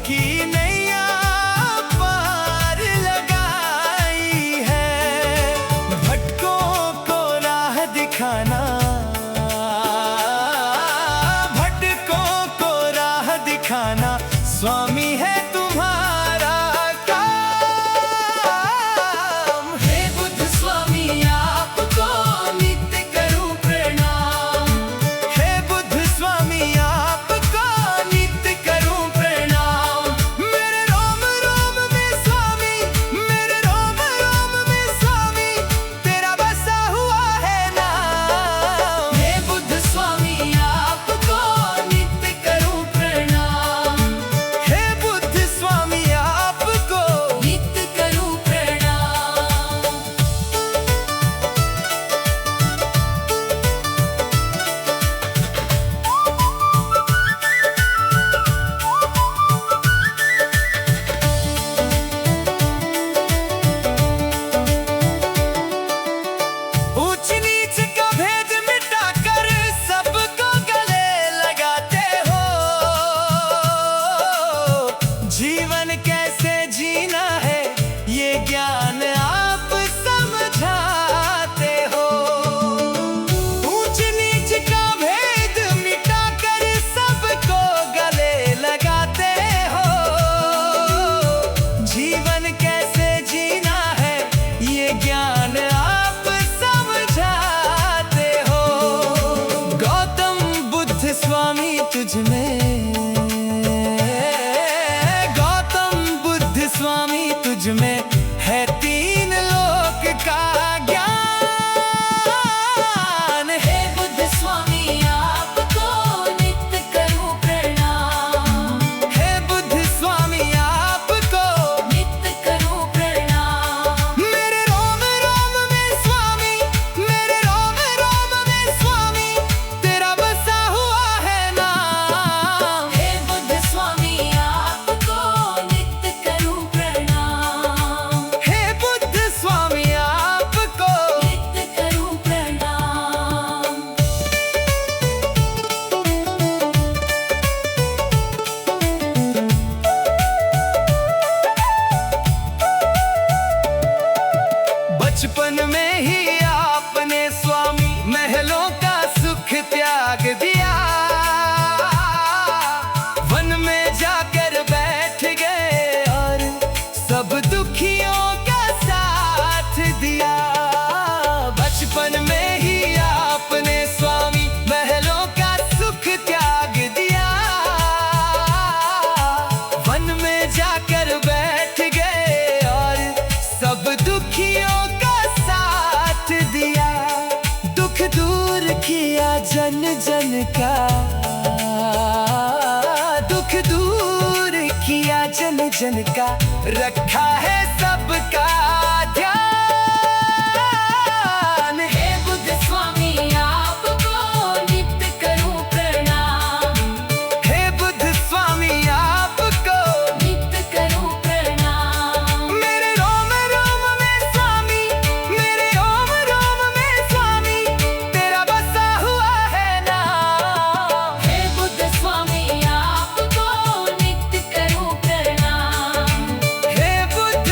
की नैया पार लगाई है। भटकों को राह दिखाना, भटकों को राह दिखाना स्वामी है तुम्हारा काम। हे बुद्ध स्वामी आपको नित्य करूं प्रणाम। हे बुद्ध स्वामी आपको नित्य करूं प्रणाम। मेरे रोम रोम में स्वामी, मेरे रोम रोम में स्वामी तेरा बसा हुआ है नाम। हे बुद्ध स्वामी आपको नित्य करूं प्रणाम। हे बुद्ध स्वामी आपको नित्य करूं प्रणाम। ऊंच नीच का भेद मिटाकर सबको गले लगाते हो। जीवन कैसे जीना है ये ज्ञान आप समझाते हो। ऊंच नीच का भेद मिटाकर सबको गले लगाते हो। जीवन कैसे जीना है ये ज्ञान आप समझाते हो। गौतम बुद्ध स्वामी तुझ में, गौतम बुद्ध स्वामी तुझ में है तीन लोक का ज्ञान। हे बुद्ध स्वामी आपको नित्य करूं प्रणाम। हे बुद्ध स्वामी आपको नित्य करूं प्रणाम। मेरे रोम रोम में स्वामी, मेरे रोम रोम में स्वामी तेरा बसा हुआ है नाम। हे बुद्ध स्वामी आपको नित्य करूं प्रणाम। हे बुद्ध स्वामी आपको नित्य करूं प्रणाम। बचपन में ही आपने स्वामी महलों का सुख त्याग दिया। वन में जाकर बैठ गए और सब दुखियों का साथ दिया। बचपन में ही आपने स्वामी महलों का सुख त्याग दिया। वन में जाकर बैठ गए और सब दुखियों का साथ दिया। दुख दूर किया जन जन का, दुख दूर किया जन जन का, रखा है सबका ध्यान। हे बुद्ध स्वामी आपको नित्य करूं प्रणाम। हे बुद्ध स्वामी आपको नित्य करूं प्रणाम। मेरे रोम रोम में स्वामी, मेरे रोम रोम में स्वामी तेरा बसा हुआ है नाम। हे बुद्ध स्वामी आपको नित्य करूं प्रणाम। हे बुद्ध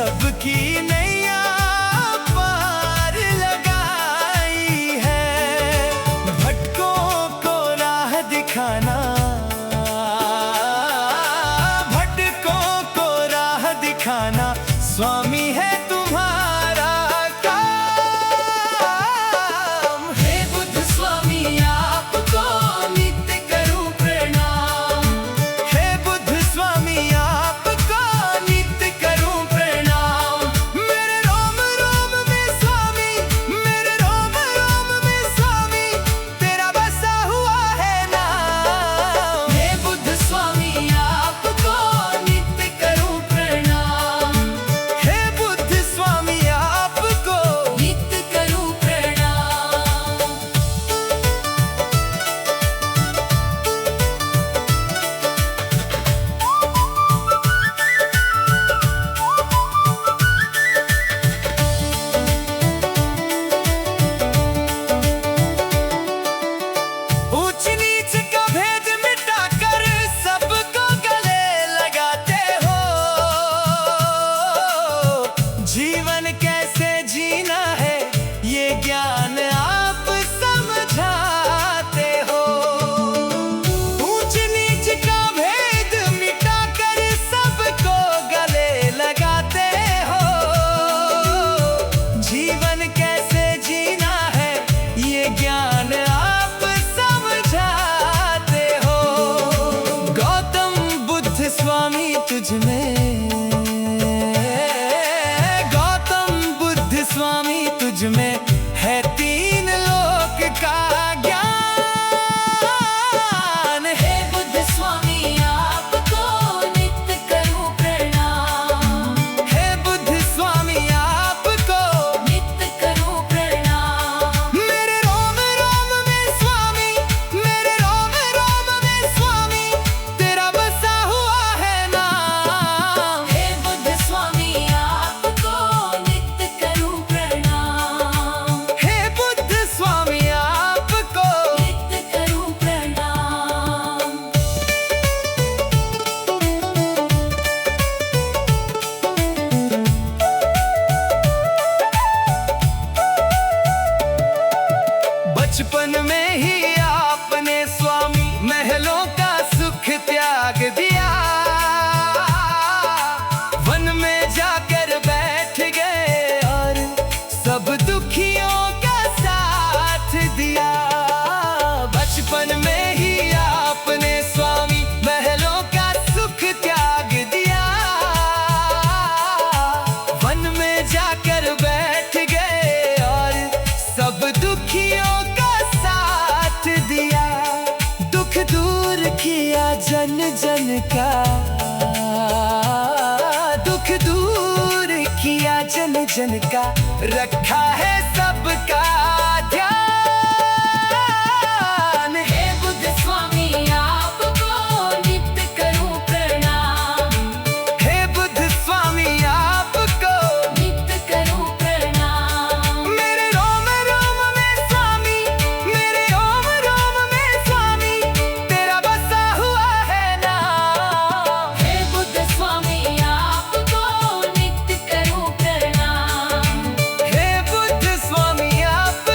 सबकी नैया पार लगाई है। भटकों को राह दिखाना, भटकों को राह दिखाना स्वामी है तुम्हारा काम। हे बुद्ध स्वामी आपको नित्य करूं प्रणाम। हे बुद्ध स्वामी आपको नित्य करूं प्रणाम। मेरे रोम रोम में स्वामी, मेरे रोम रोम में स्वामी तेरा बसा हुआ है नाम। हे बुद्ध स्वामी आपको नित्य करूं प्रणाम। हे बुद्ध स्वामी आपको नित्य करूं प्रणाम। ऊंच नीच का भेद मिटाकर सबको गले लगाते हो। जीवन कैसे जीना है ये ज्ञान आप समझाते हो। ऊंच नीच का भेद मिटाकर सबको गले लगाते हो। जीवन कैसे जीना है ये ज्ञान आप समझाते हो। गौतम बुद्ध स्वामी तुझ में, गौतम बुद्ध स्वामी तुझ में है तीन लोक का ज्ञान। हे बुद्ध स्वामी आपको नित्य करूं प्रणाम। हे बुद्ध स्वामी आपको नित्य करूं प्रणाम। मेरे रोम रोम में स्वामी, मेरे रोम रोम में स्वामी तेरा बसा हुआ है नाम। हे बुद्ध स्वामी आपको नित्य करूं प्रणाम। हे बुद्ध स्वामी आपको नित्य करूं प्रणाम। बचपन में ही आपने स्वामी महलों का सुख त्याग दिया। वन में जाकर बैठ गए और सब दुखियों का साथ दिया। बचपन में ही आपने स्वामी महलों का सुख त्याग दिया। वन में जाकर बैठ गए और सब दुखियों का साथ दिया। दुख दूर किया जन जन का, दुख दूर किया जन जन का, रखा है सबका ध्यान। हे बुद्ध स्वामी आपको नित्य करूं प्रणाम। हे बुद्ध स्वामी आपको नित्य करूं प्रणाम। मेरे रोम रोम में स्वामी, मेरे रोम रोम में स्वामी तेरा बसा हुआ है नाम। हे बुद्ध स्वामी आपको नित्य करूं प्रणाम। हे बुद्ध स्वामी आप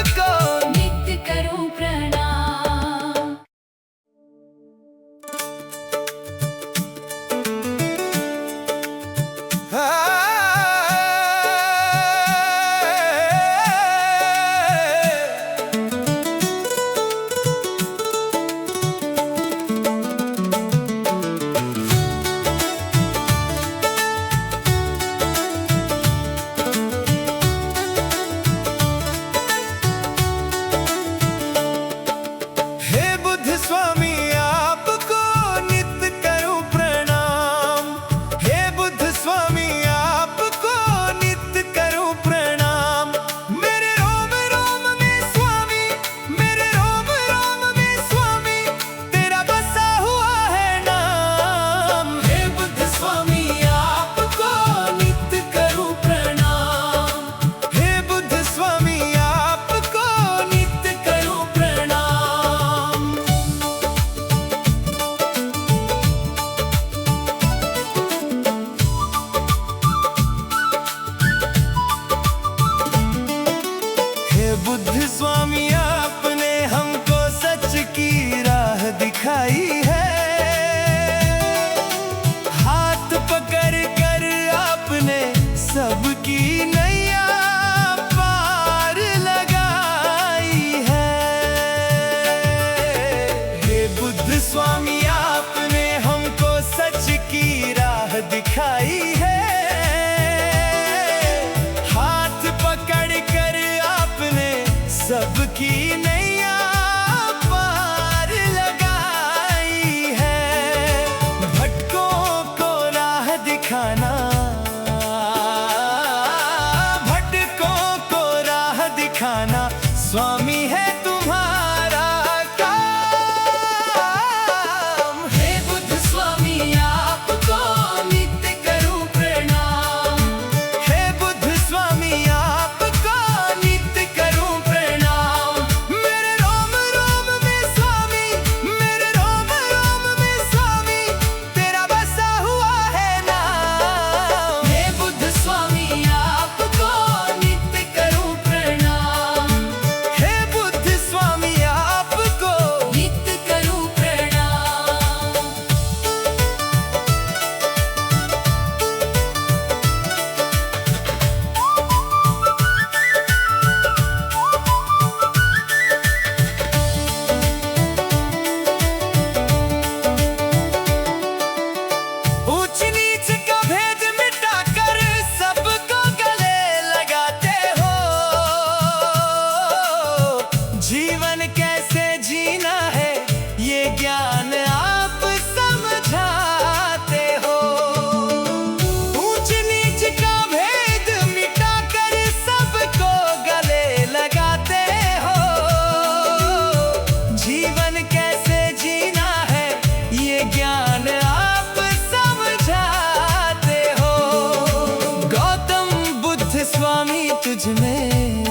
तुझ में,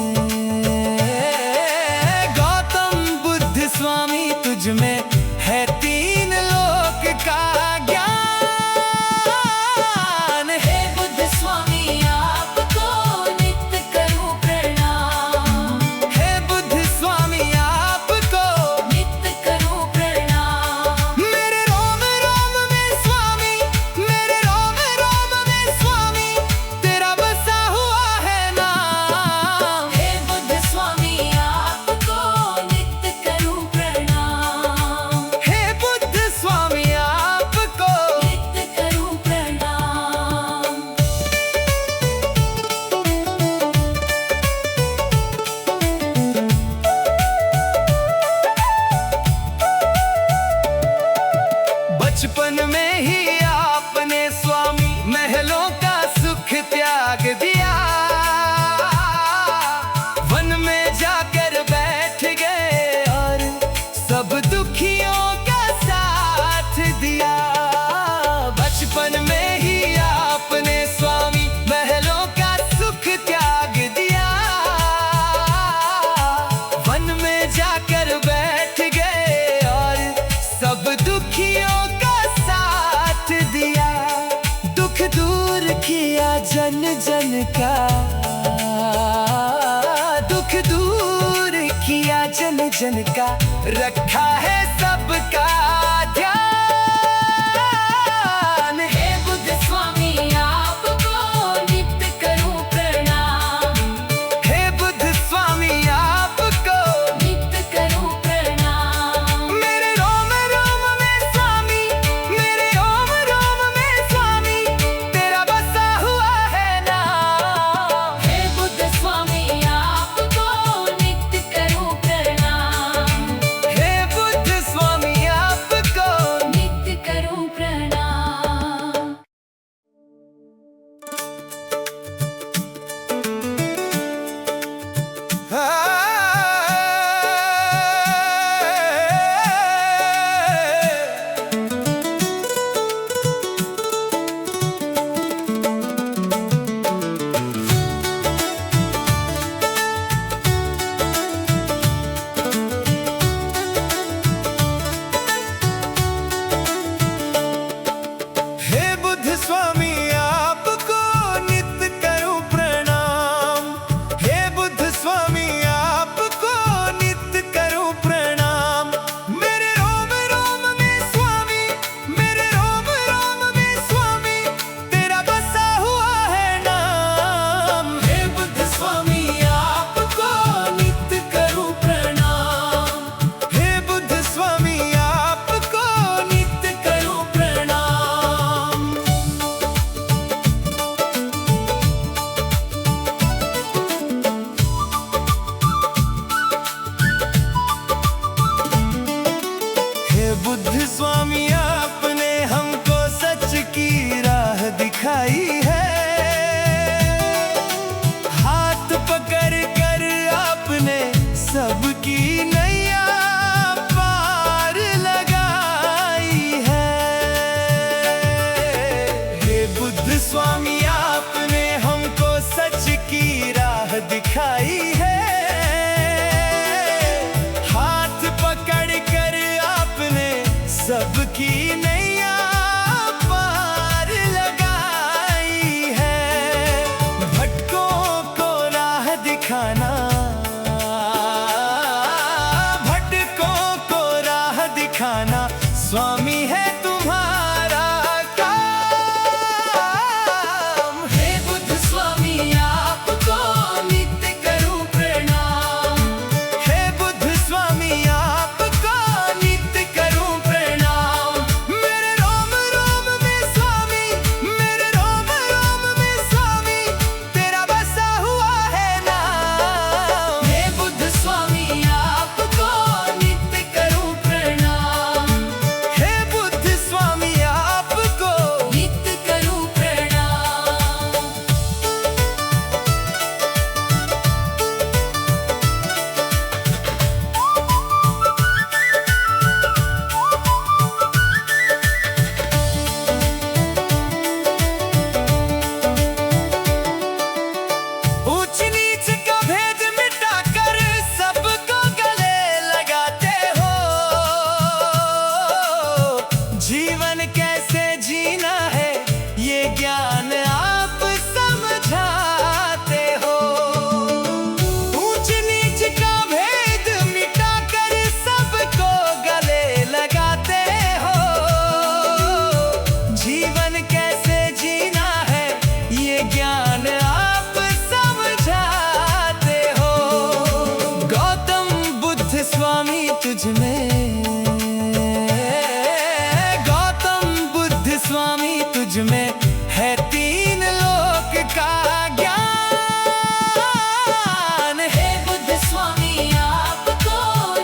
गौतम बुद्ध स्वामी तुझ में है तीन लोक का ज्ञान। हे बुद्ध स्वामी आपको नित्य करूं प्रणाम, हे बुद्ध स्वामी आपको नित्य करूं प्रणाम। मेरे रोम रोम में स्वामी, मेरे रोम रोम में स्वामी, तेरा बसा हुआ है नाम। हे बुद्ध स्वामी आपको नित्य करूं प्रणाम, हे बुद्ध स्वामी आपको नित्य करूं प्रणाम। बचपन में ही आपने स्वामी महलों का सुख त्याग दिया, वन में जाकर बैठ गए और सब दुखियों का साथ दिया। बचपन में ही आपने स्वामी महलों का सुख त्याग दिया, वन में जाकर बैठ गए और सब दुखियों का साथ दिया। दुख दूर किया जन जन का, दुख दूर किया जन जन का, रखा है सबका ध्यान। हे बुद्ध स्वामी आपको नित्य करूं प्रणाम, हे बुद्ध स्वामी आपको नित्य करूं प्रणाम। मेरे रोम रोम में स्वामी, मेरे रोम रोम में स्वामी, तेरा बसा हुआ है नाम। हे बुद्ध स्वामी आपको नित्य करूं प्रणाम, हे बुद्ध स्वामी आपको ज्ञान आप समझाते हो। गौतम बुद्ध स्वामी तुझ में, गौतम बुद्ध स्वामी तुझ में है तीन लोक का ज्ञान। हे बुद्ध स्वामी आपको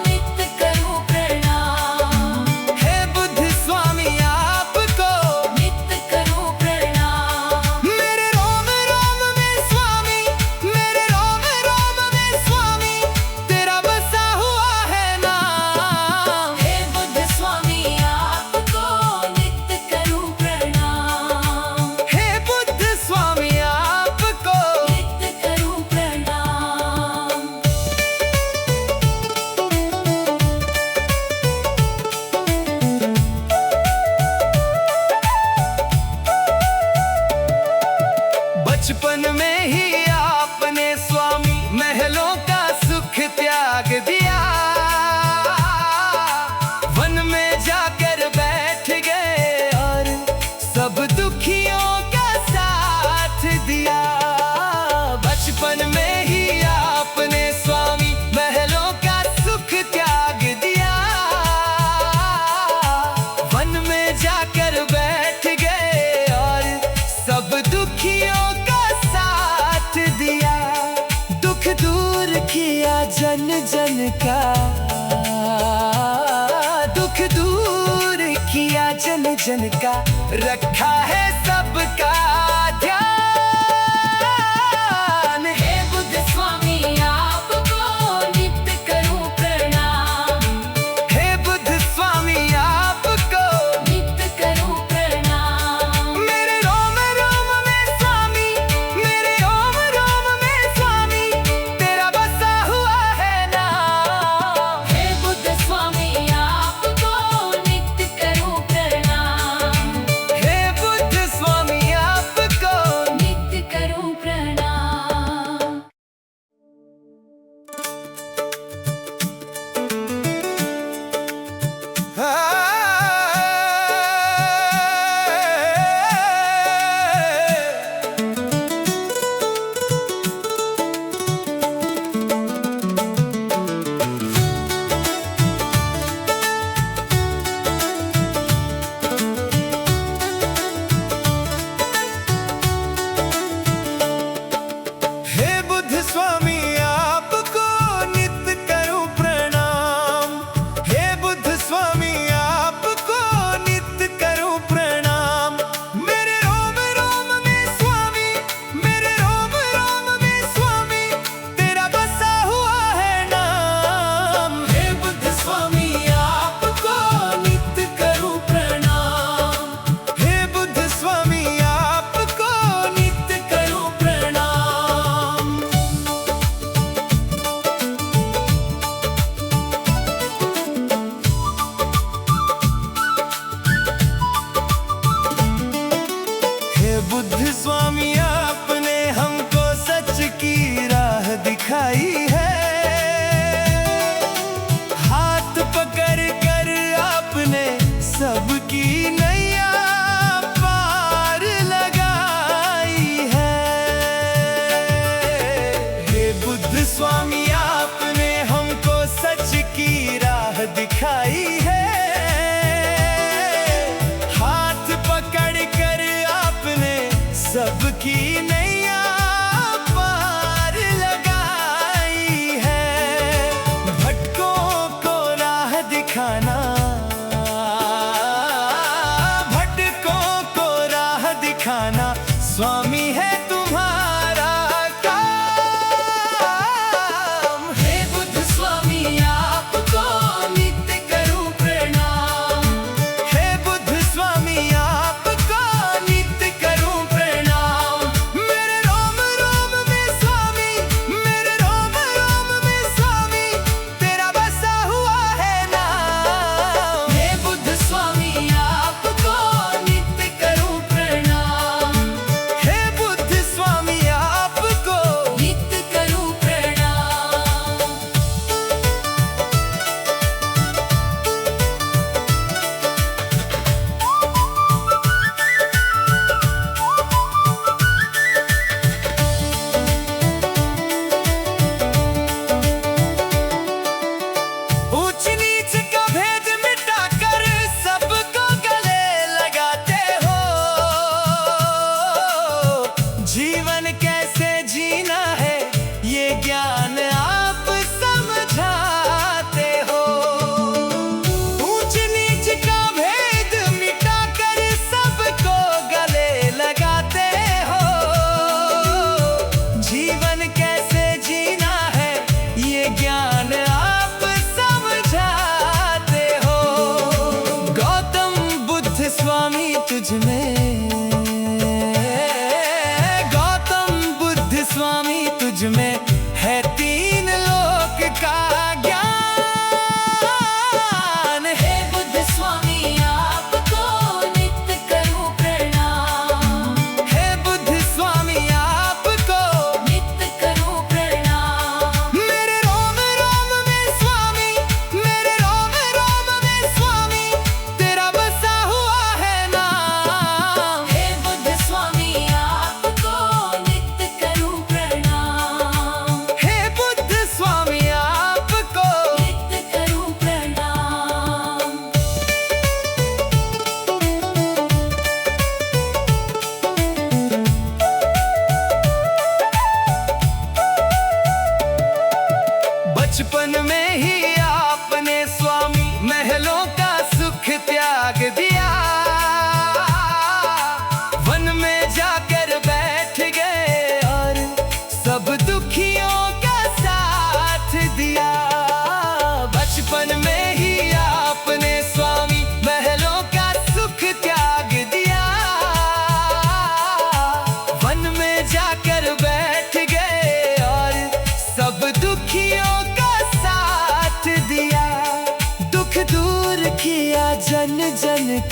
नित्य करूं प्रणाम। हे बुद्ध स्वामी आपको नित्य करूं प्रणाम। मेरे रोम रोम में स्वामी, मेरे रोम रोम में स्वामी तेरा बसा हुआ है नाम। हे बुद्ध स्वामी आपको नित्य करूं प्रणाम। हे बुद्ध स्वामी आपको नित्य करूं प्रणाम। बचपन में ही आपने स्वामी महलों का सुख त्याग दिया। वन में जाकर बैठ गए और सब दुखियों का साथ दिया। बचपन में ही आपने स्वामी महलों का सुख त्याग दिया। वन में जाकर बैठ गए और सब दुखियों का साथ दिया। दुख दूर किया जन जन का, दुख दूर किया जन जन का, रखा है सबका ध्यान। हे बुद्ध स्वामी आपको नित्य करूं प्रणाम। हे बुद्ध स्वामी आपको नित्य करूं प्रणाम। मेरे रोम रोम में स्वामी, मेरे रोम रोम में स्वामी तेरा बसा हुआ है नाम। हे बुद्ध स्वामी आपको नित्य करूं प्रणाम। हे बुद्ध स्वामी आपको नित्य करूं प्रणाम। हे बुद्ध स्वामी आपको नित्य करूं प्रणाम। हे बुद्ध स्वामी आपको नित्य करूं प्रणाम। मेरे रोम रोम में स्वामी, मेरे रोम रोम में स्वामी तेरा बसा हुआ है नाम। हे बुद्ध स्वामी आपको नित्य करूं प्रणाम। हे बुद्ध स्वामी आपको नित्य करूं प्रणाम। हे बुद्ध स्वामी आपने हमको सच की राह दिखाई है। हाथ पकड़ कर आपने सबकी नैया पार लगाई है। हे बुद्ध स्वामी आपने हमको सच की राह दिखाई है। हाथ पकड़ कर आपने सबकी नैया पार लगाई है। भटकों को राह दिखाना, भटकों को राह दिखाना स्वामी है तुम्हारा काम। हे बुद्ध स्वामी आपको नित्य करूं प्रणाम। हे बुद्ध स्वामी आपको नित्य करूं प्रणाम। मेरे रोम रोम में स्वामी, मेरे रोम रोम में स्वामी तेरा बसा हुआ है नाम। हे बुद्ध स्वामी आपको नित्य करूं प्रणाम। हे बुद्ध स्वामी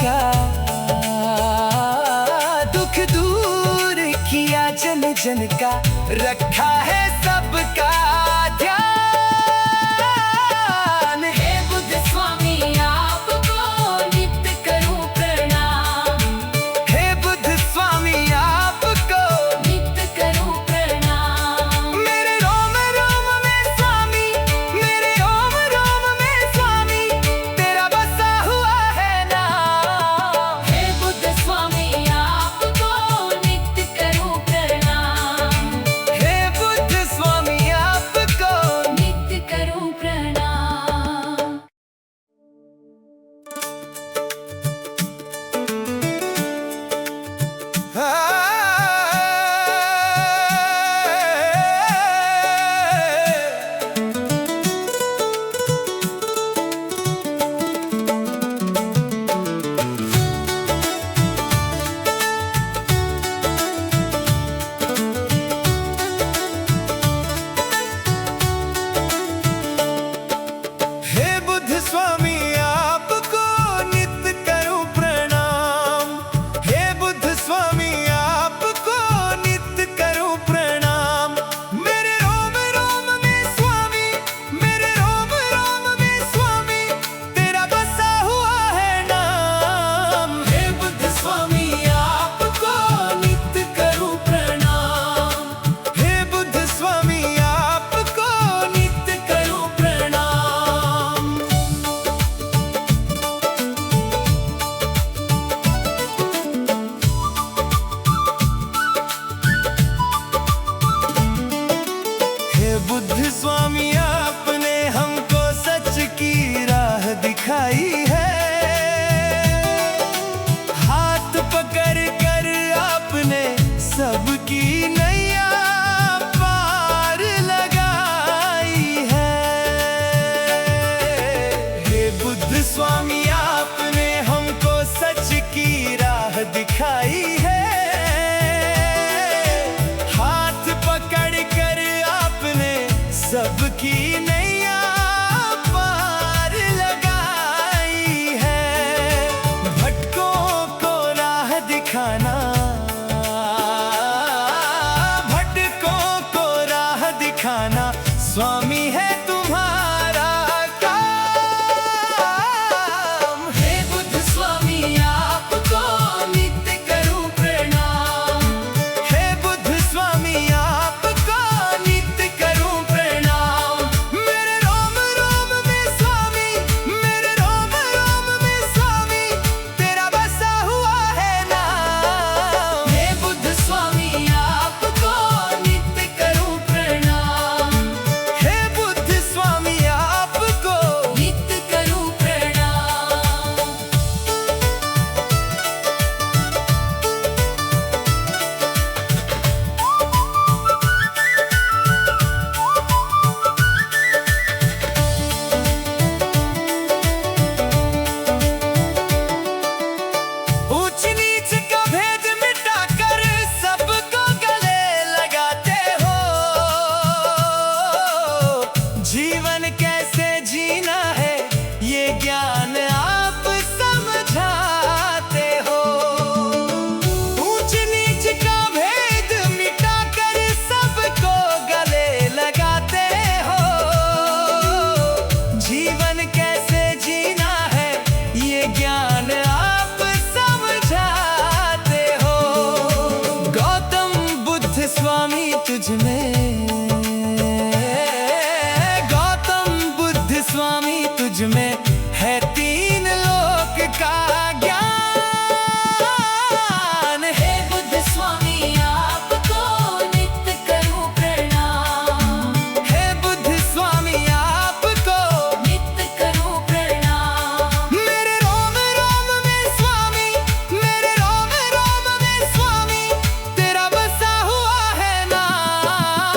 का, दुख दूर किया जन जन का, रखा है सबका ध्यान। हे बुद्ध स्वामी आपको नित्य करूं प्रणाम। हे बुद्ध स्वामी आपको नित्य करूं प्रणाम। मेरे रोम रोम में स्वामी, मेरे रोम रोम में स्वामी, तेरा बसा हुआ है नाम। हे बुद्ध स्वामी आपको नित्य करूं प्रणाम। हे बुद्ध स्वामी आपको नित्य करूं प्रणाम। हे बुद्ध स्वामी आपको नित्य करूं प्रणाम। हे बुद्ध स्वामी आपको नित्य करूं प्रणाम। मेरे रोम रोम में स्वामी, मेरे रोम रोम में स्वामी, तेरा बसा हुआ है नाम। हे बुद्ध स्वामी आपको नित्य करूं प्रणाम। हे बुद्ध स्वामी आपको नित्य करूं प्रणाम। हे बुद्ध स्वामी आपने हमको सच की राह दिखाई है। हाथ पकड़ कर आपने सबकी नैया पार लगाई है। हे बुद्ध स्वामी आपने हमको सच की राह दिखाई है। हाथ पकड़ कर आपने सबकी नैया पार लगाई है। भटकों को राह दिखाना, भटकों को राह दिखाना स्वामी है तुम्हारा काम। हे बुद्ध स्वामी आपको नित्य करूं प्रणाम। हे बुद्ध स्वामी आपको नित्य करूं प्रणाम। मेरे रोम रोम में स्वामी, मेरे रोम रोम में स्वामी, तेरा बसा हुआ है नाम। हे बुद्ध स्वामी आपको नित्य करूं प्रणाम। हे बुद्ध स्वामी आपको नित्य करूं प्रणाम। ऊंच नीच का भेद मिटाकर सबको गले लगाते हो। जीवन कैसे जीना है ये ज्ञान आप समझाते हो। ऊंच नीच का भेद मिटाकर सबको गले लगाते हो। जीवन कैसे जीना है ये ज्ञान आप समझाते हो। गौतम बुद्ध स्वामी तुझ में, गौतम बुद्ध स्वामी तुझ में है तीन लोक का ज्ञान। हे बुद्ध स्वामी आपको नित्य करूं प्रणाम। हे बुद्ध स्वामी आपको नित्य करूं प्रणाम। मेरे रोम रोम में स्वामी, मेरे रोम रोम में स्वामी, तेरा बसा हुआ है नाम।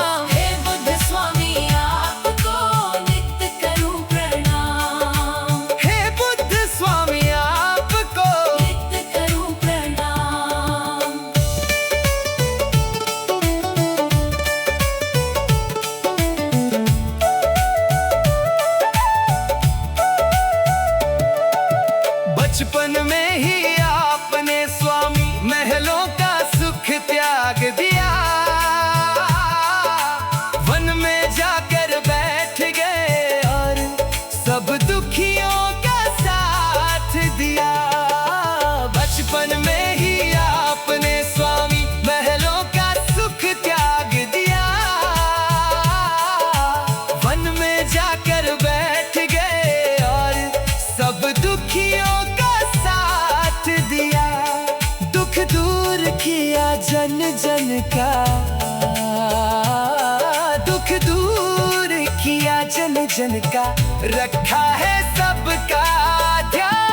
का, दुख दूर किया जन जन का, रखा है सबका ध्यान।